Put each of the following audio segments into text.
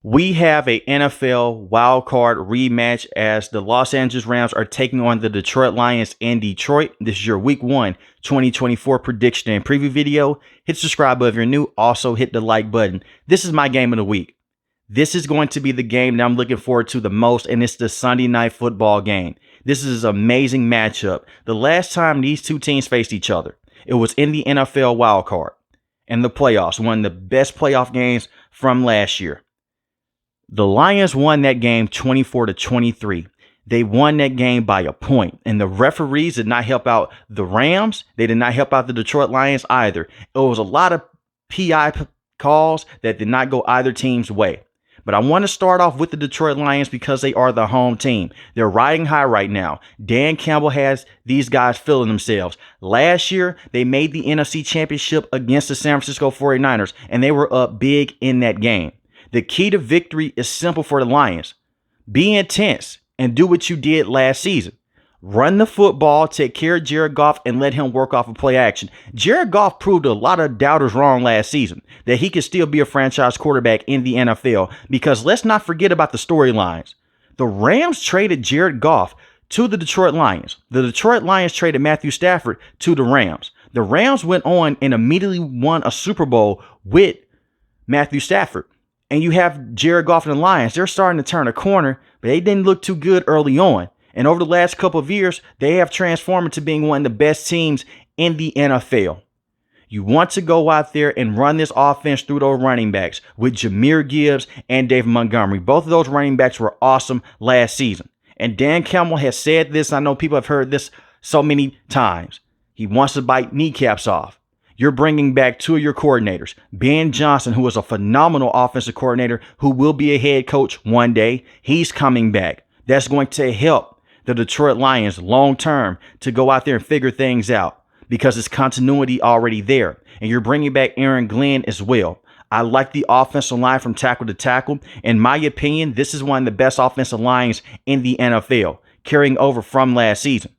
We have a NFL wildcard rematch as the Los Angeles Rams are taking on the Detroit Lions in Detroit. This is your Week 1 2024 prediction and preview video. Hit subscribe if you're new. Also hit the like button. This is my game of the week. This is going to be the game that I'm looking forward to the most, and it's the Sunday Night Football game. This is an amazing matchup. The last time these two teams faced each other, it was in the NFL wildcard and the playoffs, one of the best playoff games from last year. The Lions won that game 24-23. They won that game by a point, and the referees did not help out the Rams. They did not help out the Detroit Lions either. It was a lot of PI calls that did not go either team's way. But I want to start off with the Detroit Lions because they are the home team. They're riding high right now. Dan Campbell has these guys feeling themselves. Last year, they made the NFC Championship against the San Francisco 49ers, and they were up big in that game. The key to victory is simple for the Lions. Be intense and do what you did last season. Run the football, take care of Jared Goff, and let him work off of play action. Jared Goff proved a lot of doubters wrong last season, that he could still be a franchise quarterback in the NFL, because let's not forget about the storylines. The Rams traded Jared Goff to the Detroit Lions. The Detroit Lions traded Matthew Stafford to the Rams. The Rams went on and immediately won a Super Bowl with Matthew Stafford. And you have Jared Goff and the Lions. They're starting to turn a corner, but they didn't look too good early on. And over the last couple of years, they have transformed into being one of the best teams in the NFL. You want to go out there and run this offense through those running backs with Jahmyr Gibbs and David Montgomery. Both of those running backs were awesome last season. And Dan Campbell has said this. I know people have heard this so many times. He wants to bite kneecaps off. You're bringing back two of your coordinators, Ben Johnson, who was a phenomenal offensive coordinator who will be a head coach one day. He's coming back. That's going to help the Detroit Lions long term to go out there and figure things out because it's continuity already there. And you're bringing back Aaron Glenn as well. I like the offensive line from tackle to tackle. In my opinion, this is one of the best offensive lines in the NFL, carrying over from last season.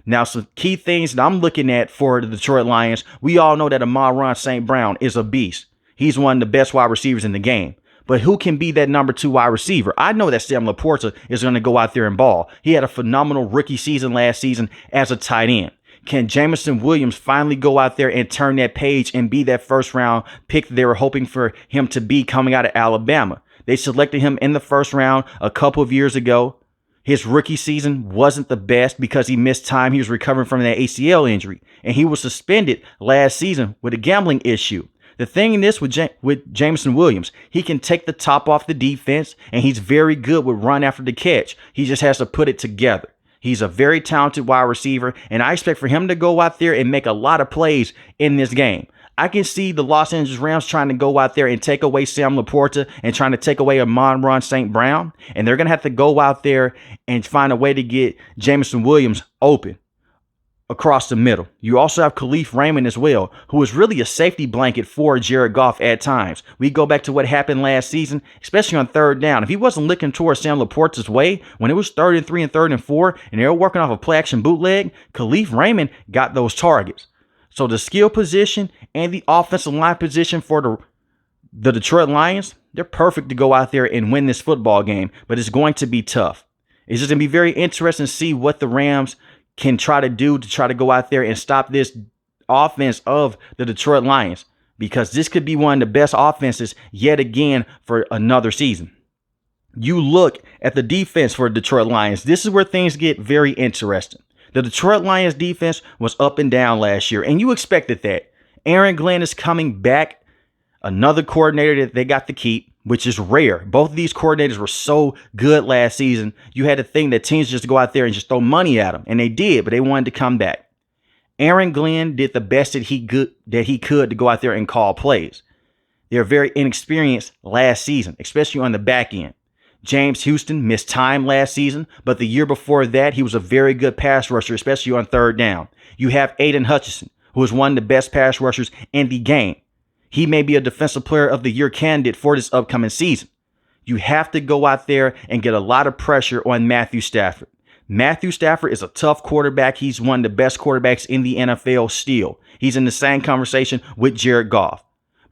Now, some key things that I'm looking at for the Detroit Lions, we all know that Amon-Ra St. Brown is a beast. He's one of the best wide receivers in the game. But who can be that number 2 wide receiver? I know that Sam Laporta is going to go out there and ball. He had a phenomenal rookie season last season as a tight end. Can Jameson Williams finally go out there and turn that page and be that first round pick they were hoping for him to be coming out of Alabama? They selected him in the first round a couple of years ago. His rookie season wasn't the best because he missed time. He was recovering from that ACL injury, and he was suspended last season with a gambling issue. The thing in this with Jameson Williams, he can take the top off the defense, and he's very good with run after the catch. He just has to put it together. He's a very talented wide receiver, and I expect for him to go out there and make a lot of plays in this game. I can see the Los Angeles Rams trying to go out there and take away Sam Laporta and trying to take away Amon-Ra St. Brown. And they're going to have to go out there and find a way to get Jameson Williams open across the middle. You also have Khalif Raymond as well, who is really a safety blanket for Jared Goff at times. We go back to what happened last season, especially on third down. If he wasn't looking towards Sam Laporta's way, when it was 3rd and 3 and 3rd and 4, and they were working off a play action bootleg, Khalif Raymond got those targets. So the skill position and the offensive line position for the Detroit Lions, they're perfect to go out there and win this football game, but it's going to be tough. It's just going to be very interesting to see what the Rams can try to do to try to go out there and stop this offense of the Detroit Lions, because this could be one of the best offenses yet again for another season. You look at the defense for the Detroit Lions. This is where things get very interesting. The Detroit Lions defense was up and down last year, and you expected that. Aaron Glenn is coming back, another coordinator that they got to keep, which is rare. Both of these coordinators were so good last season. You had to think that teams just go out there and just throw money at them, and they did, but they wanted to come back. Aaron Glenn did the best that he could to go out there and call plays. They're very inexperienced last season, especially on the back end. James Houston missed time last season, but the year before that, he was a very good pass rusher, especially on third down. You have Aiden Hutchinson, who is one of the best pass rushers in the game. He may be a defensive player of the year candidate for this upcoming season. You have to go out there and get a lot of pressure on Matthew Stafford. Matthew Stafford is a tough quarterback. He's one of the best quarterbacks in the NFL still. He's in the same conversation with Jared Goff.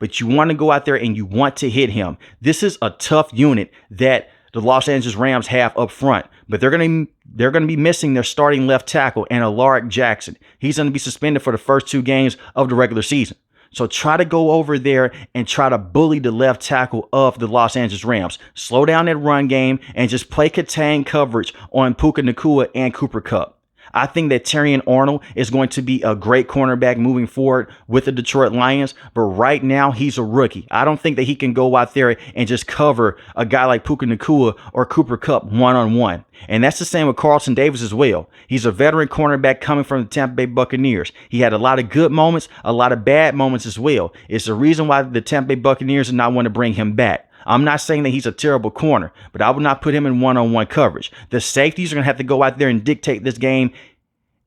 but you want to go out there and you want to hit him. This is a tough unit that the Los Angeles Rams have up front, but they're going to be missing their starting left tackle and Alaric Jackson. He's going to be suspended for the first 2 games of the regular season. So try to go over there and try to bully the left tackle of the Los Angeles Rams. Slow down that run game and just play contained coverage on Puka Nacua and Cooper Kupp. I think that Terrion Arnold is going to be a great cornerback moving forward with the Detroit Lions, but right now he's a rookie. I don't think that he can go out there and just cover a guy like Puka Nacua or Cooper Kupp one-on-one. And that's the same with Carlton Davis as well. He's a veteran cornerback coming from the Tampa Bay Buccaneers. He had a lot of good moments, a lot of bad moments as well. It's the reason why the Tampa Bay Buccaneers do not want to bring him back. I'm not saying that he's a terrible corner, but I would not put him in one-on-one coverage. The safeties are going to have to go out there and dictate this game,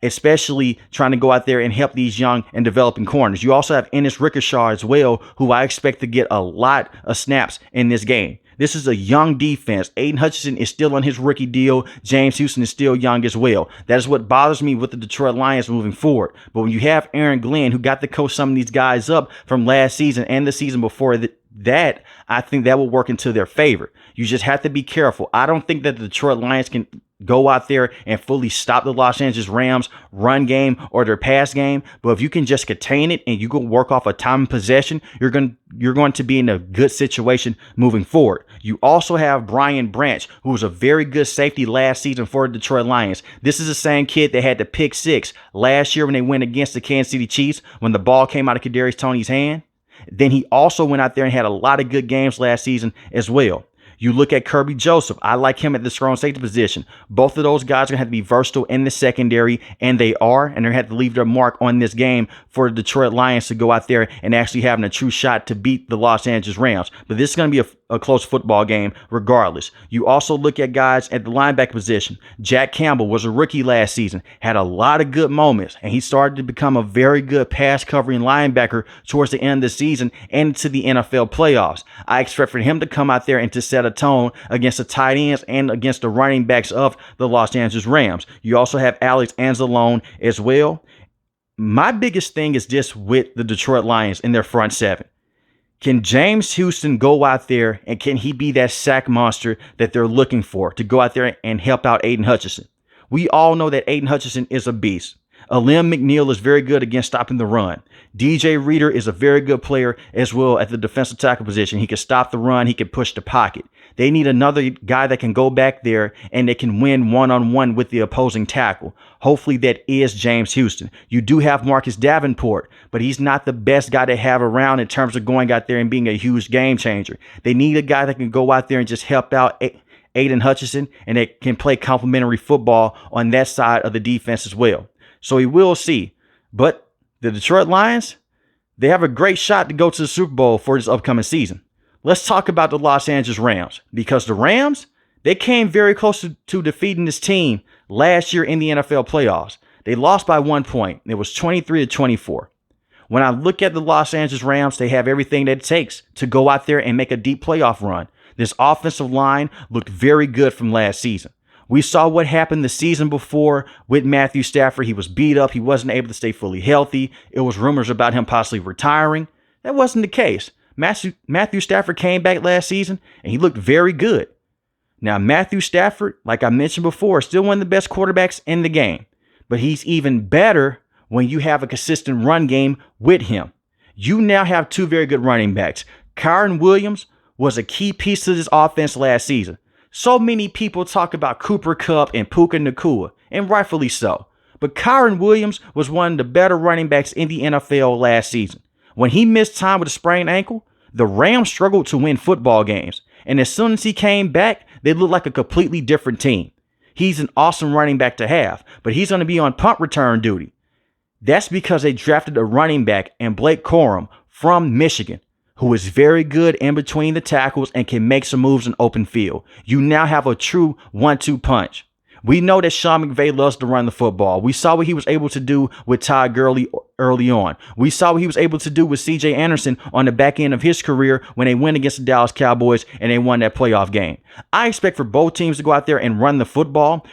especially trying to go out there and help these young and developing corners. You also have Ennis Rickershaw as well, who I expect to get a lot of snaps in this game. This is a young defense. Aiden Hutchinson is still on his rookie deal. James Houston is still young as well. That is what bothers me with the Detroit Lions moving forward. But when you have Aaron Glenn, who got to coach some of these guys up from last season and the season before that, I think that will work into their favor. You just have to be careful. I don't think that the Detroit Lions can go out there and fully stop the Los Angeles Rams run game or their pass game. But if you can just contain it and you can work off a time of possession, you're going to be in a good situation moving forward. You also have Brian Branch, who was a very good safety last season for the Detroit Lions. This is the same kid that had the pick 6 last year when they went against the Kansas City Chiefs when the ball came out of Kadarius Toney's hand. Then he also went out there and had a lot of good games last season as well. You look at Kirby Joseph. I like him at the strong safety position. Both of those guys are going to have to be versatile in the secondary, and they are, and they're going to have to leave their mark on this game for the Detroit Lions to go out there and actually having a true shot to beat the Los Angeles Rams. But this is going to be a close football game regardless. You also look at guys at the linebacker position. Jack Campbell was a rookie last season, had a lot of good moments, and he started to become a very good pass covering linebacker towards the end of the season and into the NFL playoffs. I expect for him to come out there and to set a tone against the tight ends and against the running backs of the Los Angeles Rams. You also have Alex Anzalone as well. My biggest thing is just with the Detroit Lions in their front seven. Can James Houston go out there and can he be that sack monster that they're looking for to go out there and help out Aiden Hutchinson? We all know that Aiden Hutchinson is a beast. Alim McNeil is very good against stopping the run. DJ Reader is a very good player as well at the defensive tackle position. He can stop the run. He can push the pocket. They need another guy that can go back there and they can win one-on-one with the opposing tackle. Hopefully that is James Houston. You do have Marcus Davenport, but he's not the best guy to have around in terms of going out there and being a huge game changer. They need a guy that can go out there and just help out Aiden Hutchinson and they can play complementary football on that side of the defense as well. So we will see. But the Detroit Lions, they have a great shot to go to the Super Bowl for this upcoming season. Let's talk about the Los Angeles Rams, because the Rams, they came very close to defeating this team last year in the NFL playoffs. They lost by 1 point. It was 23-24. When I look at the Los Angeles Rams, they have everything that it takes to go out there and make a deep playoff run. This offensive line looked very good from last season. We saw what happened the season before with Matthew Stafford. He was beat up. He wasn't able to stay fully healthy. It was rumors about him possibly retiring. That wasn't the case. Matthew Stafford came back last season, and he looked very good. Now, Matthew Stafford, like I mentioned before, is still one of the best quarterbacks in the game. But he's even better when you have a consistent run game with him. You now have 2 very good running backs. Kyren Williams was a key piece to this offense last season. So many people talk about Cooper Kupp and Puka Nacua, and rightfully so. But Kyren Williams was one of the better running backs in the NFL last season. When he missed time with a sprained ankle, the Rams struggled to win football games. And as soon as he came back, they looked like a completely different team. He's an awesome running back to have, but he's going to be on punt return duty. That's because they drafted a running back in Blake Corum from Michigan, who is very good in between the tackles and can make some moves in open field. You now have a true 1-2 punch. We know that Sean McVay loves to run the football. We saw what he was able to do with Todd Gurley early on. We saw what he was able to do with C.J. Anderson on the back end of his career when they went against the Dallas Cowboys and they won that playoff game. I expect for both teams to go out there and run the football,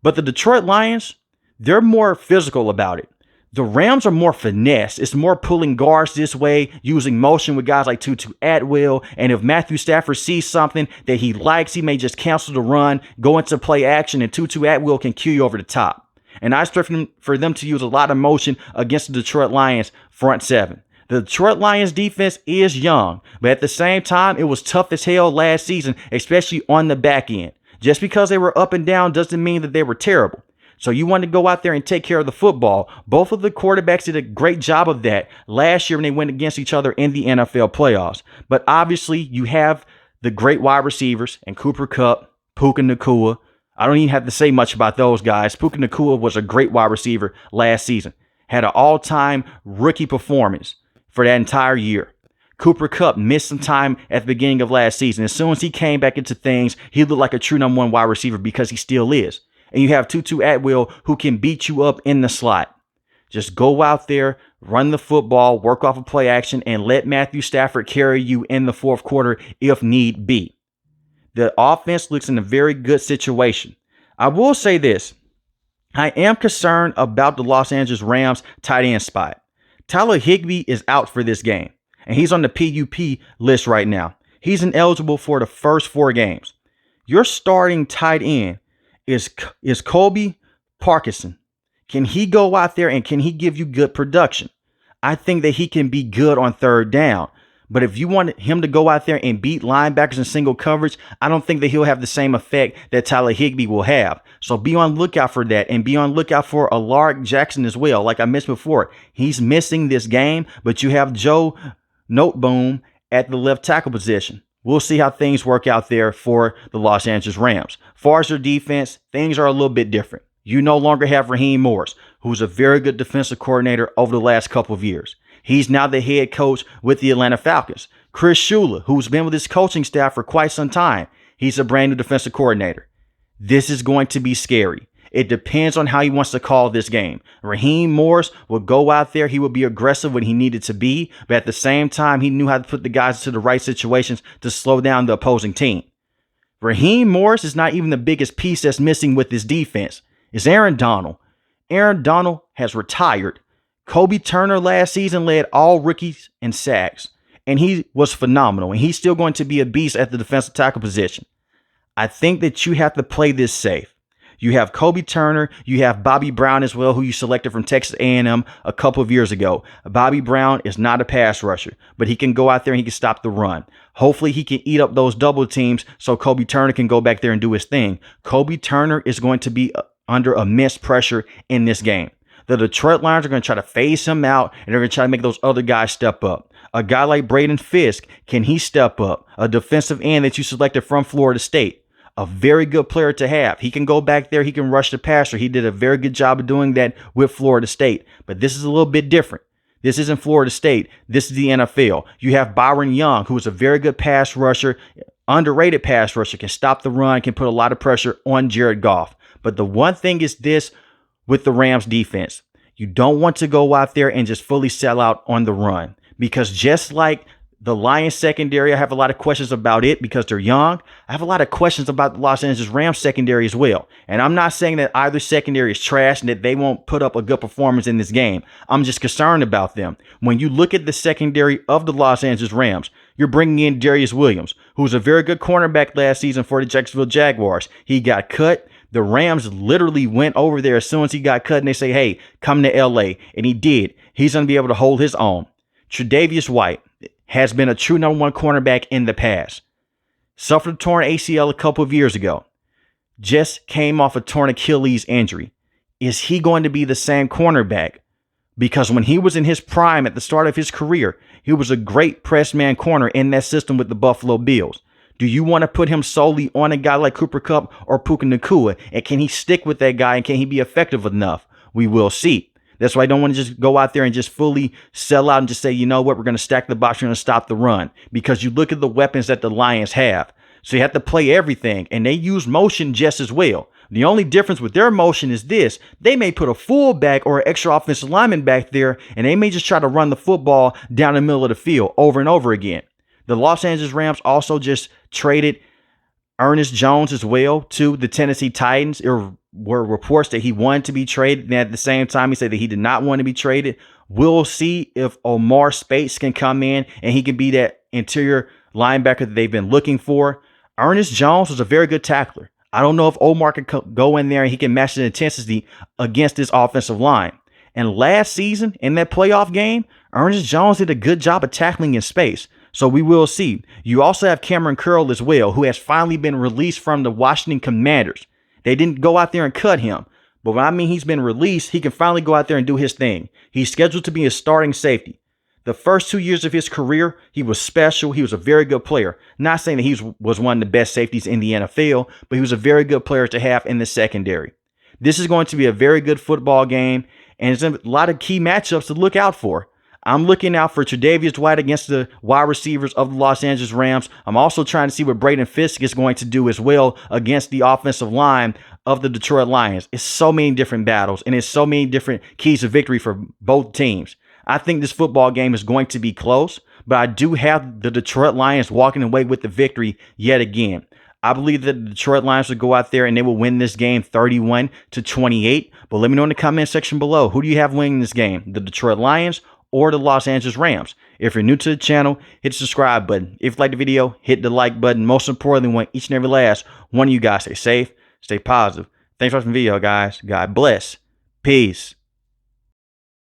but the Detroit Lions, they're more physical about it. The Rams are more finesse. It's more pulling guards this way, using motion with guys like Tutu Atwell. And if Matthew Stafford sees something that he likes, he may just cancel the run, go into play action, and Tutu Atwell can cue you over the top. And I expect for them to use a lot of motion against the Detroit Lions front seven. The Detroit Lions defense is young, but at the same time, it was tough as hell last season, especially on the back end. Just because they were up and down doesn't mean that they were terrible. So you want to go out there and take care of the football. Both of the quarterbacks did a great job of that last year when they went against each other in the NFL playoffs. But obviously, you have the great wide receivers and Cooper Kupp, Puka Nacua. I don't even have to say much about those guys. Puka Nacua was a great wide receiver last season. Had an all-time rookie performance for that entire year. Cooper Kupp missed some time at the beginning of last season. As soon as he came back into things, he looked like a true number one wide receiver because he still is. And you have Tutu Atwell who can beat you up in the slot. Just go out there, run the football, work off of play action, and let Matthew Stafford carry you in the fourth quarter if need be. The offense looks in a very good situation. I will say this. I am concerned about the Los Angeles Rams tight end spot. Tyler Higbee is out for this game, and he's on the PUP list right now. He's ineligible for the first 4 games. Your starting tight end is Colby Parkinson. Can he go out there and can he give you good production? I think that he can be good on third down. But if you want him to go out there and beat linebackers in single coverage, I don't think that he'll have the same effect that Tyler Higbee will have. So be on lookout for that, and be on lookout for Alaric Jackson as well. Like I mentioned before, he's missing this game, but you have Joe Noteboom at the left tackle position. We'll see how things work out there for the Los Angeles Rams. As far as their defense, things are a little bit different. You no longer have Raheem Morris, who's a very good defensive coordinator over the last couple of years. He's now the head coach with the Atlanta Falcons. Chris Shula, who's been with his coaching staff for quite some time, he's a brand new defensive coordinator. This is going to be scary. It depends on how he wants to call this game. Raheem Morris will go out there. He will be aggressive when he needed to be, but at the same time, he knew how to put the guys into the right situations to slow down the opposing team. Raheem Morris is not even the biggest piece that's missing with this defense. It's Aaron Donald. Aaron Donald has retired. Kobe Turner last season led all rookies in sacks, and he was phenomenal, and he's still going to be a beast at the defensive tackle position. I think that you have to play this safe. You have Kobe Turner. You have Bobby Brown as well, who you selected from Texas A&M a couple of years ago. Bobby Brown is not a pass rusher, but he can go out there and he can stop the run. Hopefully he can eat up those double teams so Kobe Turner can go back there and do his thing. Kobe Turner is going to be under immense pressure in this game. The Detroit Lions are going to try to phase him out, and they're going to try to make those other guys step up. A guy like Braden Fisk, can he step up? A defensive end that you selected from Florida State. A very good player to have. He can go back there. He can rush the passer. He did a very good job of doing that with Florida State. But this is a little bit different. This isn't Florida State. This is the NFL. You have Byron Young, who is a very good pass rusher, underrated pass rusher, can stop the run, can put a lot of pressure on Jared Goff. But the one thing is this with the Rams defense. You don't want to go out there and just fully sell out on the run, because just like the Lions secondary, I have a lot of questions about it because they're young. I have a lot of questions about the Los Angeles Rams secondary as well. And I'm not saying that either secondary is trash and that they won't put up a good performance in this game. I'm just concerned about them. When you look at the secondary of the Los Angeles Rams, you're bringing in Darius Williams, who's a very good cornerback last season for the Jacksonville Jaguars. He got cut. The Rams literally went over there as soon as he got cut and they say, hey, come to LA. And he did. He's going to be able to hold his own. Tre'Davious White has been a true number one cornerback in the past. Suffered a torn ACL a couple of years ago. Just came off a torn Achilles injury. Is he going to be the same cornerback? Because when he was in his prime at the start of his career, he was a great press man corner in that system with the Buffalo Bills. Do you want to put him solely on a guy like Cooper Kupp or Puka Nacua? And can he stick with that guy and can he be effective enough? We will see. That's why I don't want to just go out there and just fully sell out and just say, you know what, we're going to stack the box, we're going to stop the run. Because you look at the weapons that the Lions have. So you have to play everything. And they use motion just as well. The only difference with their motion is this. They may put a fullback or an extra offensive lineman back there, and they may just try to run the football down the middle of the field over and over again. The Los Angeles Rams also just traded Ernest Jones as well to the Tennessee Titans. There were reports that he wanted to be traded, and at the same time, he said that he did not want to be traded. We'll see if Omar Speights can come in and he can be that interior linebacker that they've been looking for. Ernest Jones was a very good tackler. I don't know if Omar can go in there and he can match the intensity against this offensive line. And last season in that playoff game, Ernest Jones did a good job of tackling in space. So we will see. You also have Cameron Curl as well, who has finally been released from the Washington Commanders. They didn't go out there and cut him. But when I mean he's been released, he can finally go out there and do his thing. He's scheduled to be a starting safety. The first 2 years of his career, he was special. He was a very good player. Not saying that he was one of the best safeties in the NFL, but he was a very good player to have in the secondary. This is going to be a very good football game, and there's a lot of key matchups to look out for. I'm looking out for Tre'Davious White against the wide receivers of the Los Angeles Rams. I'm also trying to see what Braden Fisk is going to do as well against the offensive line of the Detroit Lions. It's so many different battles, and it's so many different keys to victory for both teams. I think this football game is going to be close, but I do have the Detroit Lions walking away with the victory yet again. I believe that the Detroit Lions will go out there and they will win this game 31-28. But let me know in the comment section below, who do you have winning this game? The Detroit Lions or the Los Angeles Rams? If you're new to the channel, hit the subscribe button. If you like the video, hit the like button. Most importantly, want each and every last one of you guys stay safe, stay positive. Thanks for watching the video, guys. God bless. Peace.